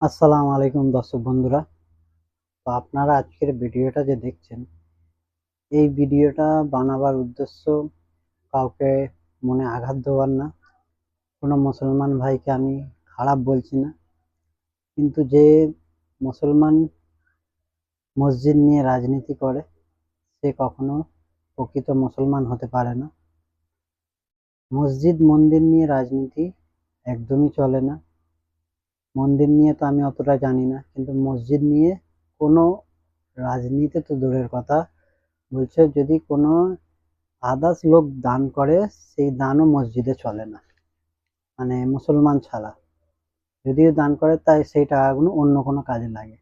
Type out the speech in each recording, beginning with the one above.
আসসালামু আলাইকুম দর্শক বন্ধুরা। তো আপনারা আজকের ভিডিওটা যে দেখছেন, এই ভিডিওটা বানাবার উদ্দেশ্য কাউকে মনে আঘাত দেওয়ার না। কোনো মুসলমান ভাইকে আমি খারাপ বলছি না, কিন্তু যে মুসলমান মসজিদ নিয়ে রাজনীতি করে সে কখনো প্রকৃত মুসলমান হতে পারে না। মসজিদ মন্দির নিয়ে রাজনীতি একদমই চলে না। মন্দির নিয়ে তো আমি অতটা জানি না, কিন্তু মসজিদ নিয়ে কোনো রাজনীতি তো দূরের কথা, বলছে যদি কোনো আদার্স লোক দান করে সেই দানও মসজিদে চলে না, মানে মুসলমান ছাড়া। যদিও দান করে তাই সেই টাকাগুলো অন্য কোনো কাজে লাগে।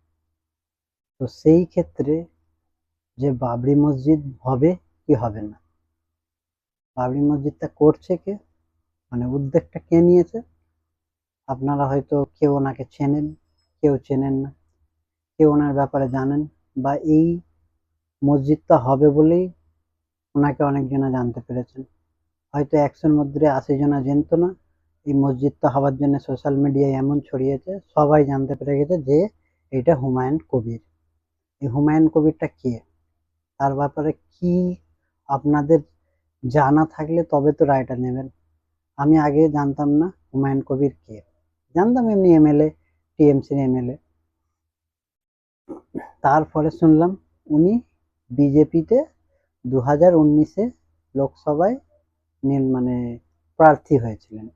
তো সেই ক্ষেত্রে যে বাবরি মসজিদ হবে কি হবে না, বাবরি মসজিদটা করছে কে, মানে উদ্যোগটা কে নিয়েছে, আপনারা হয়তো কেউ ওনাকে চেনেন, কেউ চেনেন না, কেউ ওনার ব্যাপারে জানেন, বা এই মসজিদটা হবে বলেই ওনাকে অনেকজনা জানতে পেরেছেন। হয়তো 100-র মধ্যে 80 জনা জানতো না। এই মসজিদটা হওয়ার জন্য সোশ্যাল মিডিয়ায় এমন ছড়িয়েছে, সবাই জানতে পেরে গেছে যে এটা হুমায়ুন কবির। এই হুমায়ুন কবিরটা কে, তার ব্যাপারে কি আপনাদের জানা থাকলে তবে তো রায়টা নেবেন। আমি আগে জানতাম না হুমায়ুন কবির কে, জানতাম এমনি এমএলএ, টিএমসির এমএলএ। তারপরে শুনলাম উনি বিজেপিতে 2019-এ লোকসভায় মানে প্রার্থী হয়েছিলেন।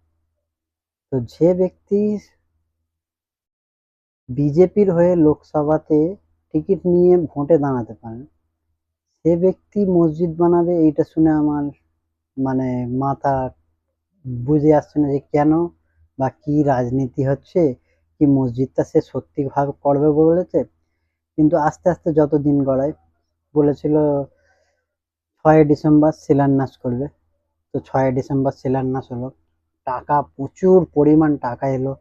তো যে ব্যক্তি বিজেপির হয়ে লোকসভাতে টিকিট নিয়ে ভোটে দাঁড়াতে পারেন, সে ব্যক্তি মসজিদ বানাবে, এইটা শুনে আমার মানে মাথা বুঝে আসছে না যে কেন বা কি রাজনীতি হচ্ছে, কি মসজিদটা সে সত্যিভাবে করবে বলেছে। কিন্তু আস্তে আস্তে যত দিন গড়ায়, বলেছিল 6 ডিসেম্বর শিলান্যাস করবে। তো 6 ডিসেম্বর শিলান্যাস হলো, টাকা প্রচুর পরিমাণ টাকা এলো,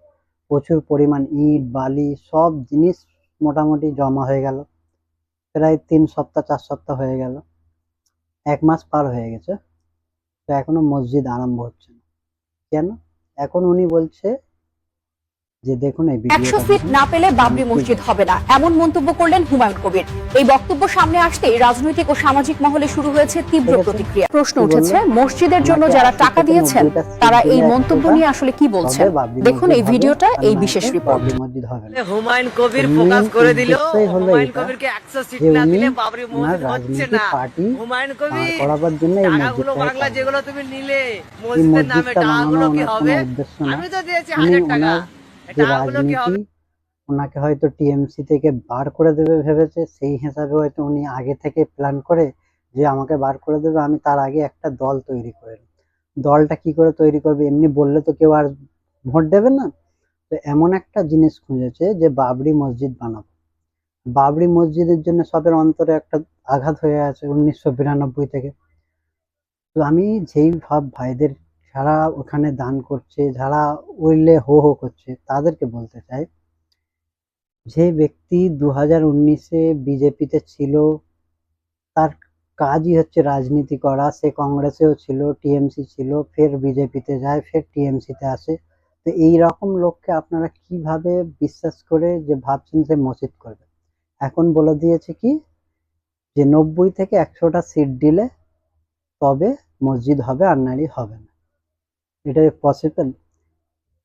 প্রচুর পরিমাণ ইট বালি সব জিনিস মোটামুটি জমা হয়ে গেল। প্রায় 3 সপ্তাহ 4 সপ্তাহ হয়ে গেল, 1 মাস পার হয়ে গেছে, তো এখনো মসজিদ আরম্ভ হচ্ছে না। কেন? এখন উনি বলছে যে দেখুন এই 100 ভিডিওটা ফিট দেখুন, না পেলে আমি বাবরি কি মসজিদ বলছি। হবে না, এমন মন্তব্য করলেন হুমায়ুন কবির। এই বক্তব্য সামনে আসতেই রাজনৈতিক ও সামাজিক মহলে শুরু হয়েছে তীব্র ঠিক আছে, প্রতিক্রিয়া। প্রশ্ন কি উঠেছে, বললো, মসজিদের জন্য ওনাকে যারা 80 টাকা থেকে দিয়েছেন 90টা সিট তারা এই দিলে মন্তব্য 100টা, নিয়ে আসলে কি তবে বলছেন। বাবরি দেখুন মসজিদ এই হবে, ভিডিওটা, আর এই না বিশেষ হলে রিপোর্ট। বাবরি মসজিদ হবে না। হুমায়ুন তো কবির মেন ফোকাস করে দিল। উদ্দেশ্যই হলো হুমায়ুন এটা, কবিরকে 100 সিট যে না উনি দিলে বাবরি ওনার মসজিদ হচ্ছে রাজনীতি না। পার্টি হুমায়ুন দাঁড় কবির করাবার জন্য এই টাকাগুলো মসজিদটাকে বাংলা করবে। যেগুলো তুমি নিলে এই মসজিদের নামে মসজিদটা বানানো টাকাগুলো কি ওনার কোনো হবে? উদ্দেশ্য না। আমি তো দিয়েছি উনি 1000 টাকা, ওনার এই যে টাকাগুলো কি রাজনীতি, হবে? ওনাকে হয়তো টিএমসি থেকে বার করে দেবে ভেবেছে, সেই হিসাবে হয়তো উনি আগে থেকে প্ল্যান করে যে আমাকে বার করে দেবে, আমি তার আগে একটা দল তৈরি করে নিই। দলটা কি করে তৈরি করবে, এমনি বললে তো কেউ আর ভোট দেবে না। তো এমন একটা জিনিস খুঁজেছে যে বাবরি মসজিদ বানাবো। বাবরি মসজিদের জন্য সবের অন্তরে একটা আঘাত হয়ে আছে 1992 থেকে। তো আমি যেই ভাইদের যারা ওখানে দান করছে, যারা উইলে হো হো করছে, তাদেরকে বলতে চাই, যে ব্যক্তি 2019-এ বিজেপিতে ছিল, তার কাজই হচ্ছে রাজনীতি করা। সে কংগ্রেসেও ছিল, টিএমসি ছিল, ফের বিজেপিতে যায়, ফের টিএমসিতে আসে। তো এই রকম লোককে আপনারা কিভাবে বিশ্বাস করে যে ভাবছেন সে মসজিদ করবে। এখন বলে দিয়েছে কি যে 90 থেকে 100টা সিট দিলে তবে মসজিদ হবে, আর নাহলে হবে না। এটা পসিবল?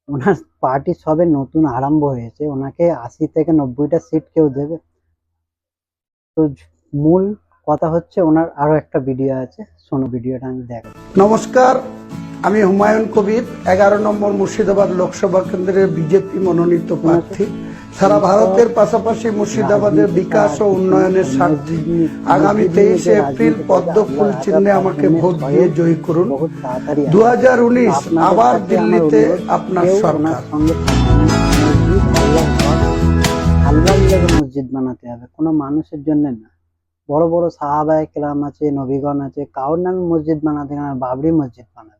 ওনার পার্টি সবে নতুন আরম্ভ হয়েছে, ওনাকে 80 থেকে 90টা সিট কেউ দেবে? তো মূল কথা হচ্ছে, ওনার আরো একটা ভিডিও আছে, শোনো ভিডিওটা আমি দেখো। নমস্কার, আমি হুমায়ুন কবির, 11 নম্বর মুর্শিদাবাদ লোকসভা কেন্দ্রের বিজেপি মনোনীত প্রার্থী। সারা ভারতের পাশাপাশি মুর্শিদাবাদের বিকাশ ও উন্নয়নের স্বার্থে আগামী 23 এপ্রিল পদ্ম ফুল চিহ্নে আমাকে ভোট দিয়ে জয়ী করুন। 2019 আবার দিল্লিতে আপনার সরকার। মসজিদ বানাতে হবে, কোনো মানুষের জন্য না। বড় বড় সাহাবায়ে কেরাম আছে, নবীগণ আছে, কারোর নামে মসজিদ বানাতে গেলে বাবরি মসজিদ বানাবে।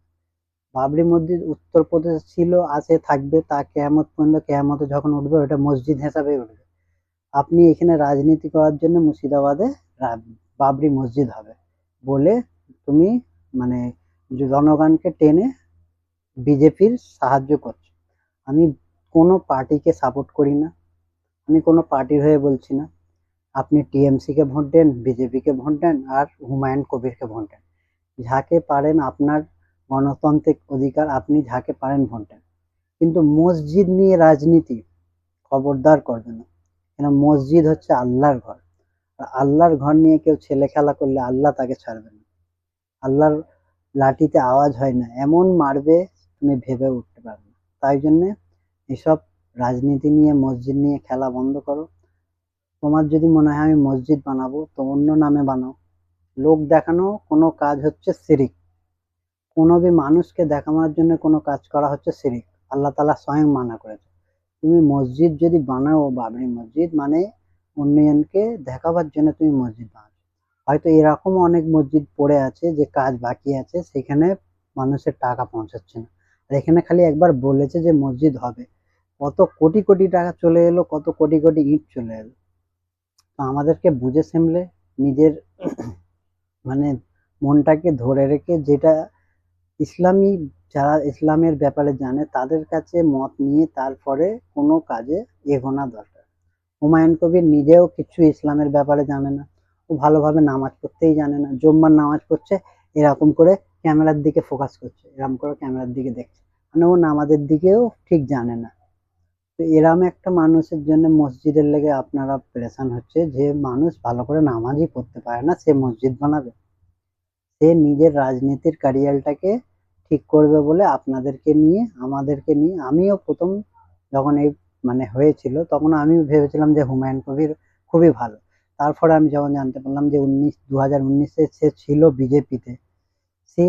বাবরি মসজিদ উত্তরপ্রদেশে ছিল, আছে, থাকবে, তা কেয়ামত পর্যন্ত, কেয়ামতে যখন উঠবে ওটা মসজিদ হিসাবে উঠবে। আপনি এখানে রাজনীতি করার জন্য মুর্শিদাবাদে বাবরি মসজিদ হবে বলে তুমি মানে জনগণকে টেনে বিজেপির সাহায্য করছো। আমি কোনো পার্টিকে সাপোর্ট করি না, আমি কোনো পার্টির হয়ে বলছি না। আপনি টিএমসি কে ভোট দেন, বিজেপি কে ভোট দেন, আর হুমায়ুন কবিরকে ভোট দেন। যাকে পারেন, আপনার গণতান্ত্রিক অধিকার, আপনি যাকে পারেন ভোট দেন। কিন্তু মসজিদ নিয়ে রাজনীতি খবরদার করবে না। কেন, মসজিদ হচ্ছে আল্লাহর ঘর। আর আল্লাহর ঘর নিয়ে কেউ ছেলে খেলা করলে আল্লাহ তাকে ছাড়বে না। আল্লাহর লাঠিতে আওয়াজ হয় না, এমন মারবে তুমি ভেবে উঠতে পারবে না। তাই জন্যে এসব রাজনীতি নিয়ে, মসজিদ নিয়ে খেলা বন্ধ করো। তোমার যদি মনে হয় আমি মসজিদ বানাবো, তো অন্য নামে বানাও। লোক দেখানো কোনো কাজ হচ্ছে শিরিক। কোনো भी মানুষকে দেখানোর জন্য কোনো কাজ করা হচ্ছে শিরিক। আল্লাহ তাআলা স্বয়ং মানা করেছে। তুমি মসজিদ যদি বানাও, বাবরি মসজিদ, মানে অন্যজনকে দেখাবার জন্য তুমি মসজিদ বানাও। হয়তো এরকমও অনেক মসজিদ পড়ে আছে যে কাজ বাকি আছে, সেখানে মানুষের টাকা পৌঁছাচ্ছে না। আর এখানে খালি একবার বলেছে যে মসজিদ হবে, কত কোটি কোটি টাকা চলে এলো, কত কোটি কোটি ইট চলে এলো। তো আমাদেরকে বুঝে সামলে নিজের মানে মনটাকে ধরে রেখে, যেটা ইসলামী, যারা ইসলামের ব্যাপারে জানে তাদের কাছে মত নিয়ে তারপরে কোনো কাজে এগোনা দরকার। হুমায়ুন কবির নিজেও কিছু ইসলামের ব্যাপারে জানে না। ও ভালোভাবে নামাজ পড়তেই জানে না। জুম্মার নামাজ পড়ছে, এরকম করে ক্যামেরার দিকে ফোকাস করছে, এরকম করে ক্যামেরার দিকে দেখছে, মানে ও নামাজের দিকেও ঠিক জানে না। তো এরম একটা মানুষের জন্য মসজিদের লেগে আপনারা পেরেশান হচ্ছে, যে মানুষ ভালো করে নামাজই পড়তে পারে না, সে মসজিদ বানাবে? সে নিজের রাজনীতির ক্যারিয়ারটাকে ঠিক করবে বলে আপনাদেরকে নিয়ে, আমাদেরকে নিয়ে, আমিও প্রথম যখন এই হয়েছিল, তখন আমিও ভেবেছিলাম যে হুমায়ুন কবির খুবই ভালো। তারপরে আমি যখন জানতে পারলাম যে 2019-এ সে ছিল বিজেপিতে, সে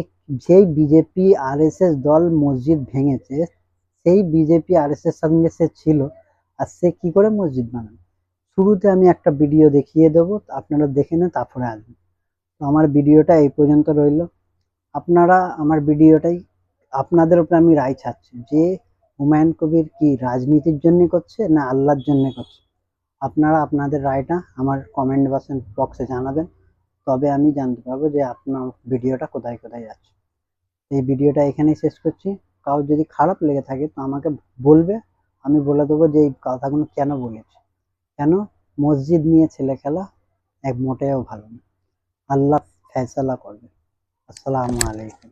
যেই বিজেপি আরএসএস দল মসজিদ ভেঙেছে, সেই বিজেপি আরএসএস সঙ্গে সে ছিল, আর সে কি করে মসজিদ বানাবে? শুরুতে আমি একটা ভিডিও দেখিয়ে দেবো, আপনারা দেখে নেন, তারপরে আসবেন। তো আমার ভিডিওটা এই পর্যন্ত রইল। আপনারা আমার ভিডিওটাই, আপনাদের উপরে আমি রায় ছাড়ছি যে হুমায়ুন কবির কি রাজনীতির জন্য করছে না আল্লাহর জন্য করছে। আপনারা আপনাদের রায়টা আমার কমেন্ট বক্সে জানাবেন, তবে আমি জানতে পারবো যে আপনার ভিডিওটা কোথায় কোথায় যাচ্ছে। এই ভিডিওটা এখানেই শেষ করছি। কারোর যদি খারাপ লেগে থাকে তো আমাকে বলবে, আমি বলে দেবো যে এই কথাগুলো কেন বলেছি। কেন, মসজিদ নিয়ে ছেলে খেলা এক মোটেও ভালো না। আল্লাহ ফয়সালা করবে। আসসালামু আলাইকুম।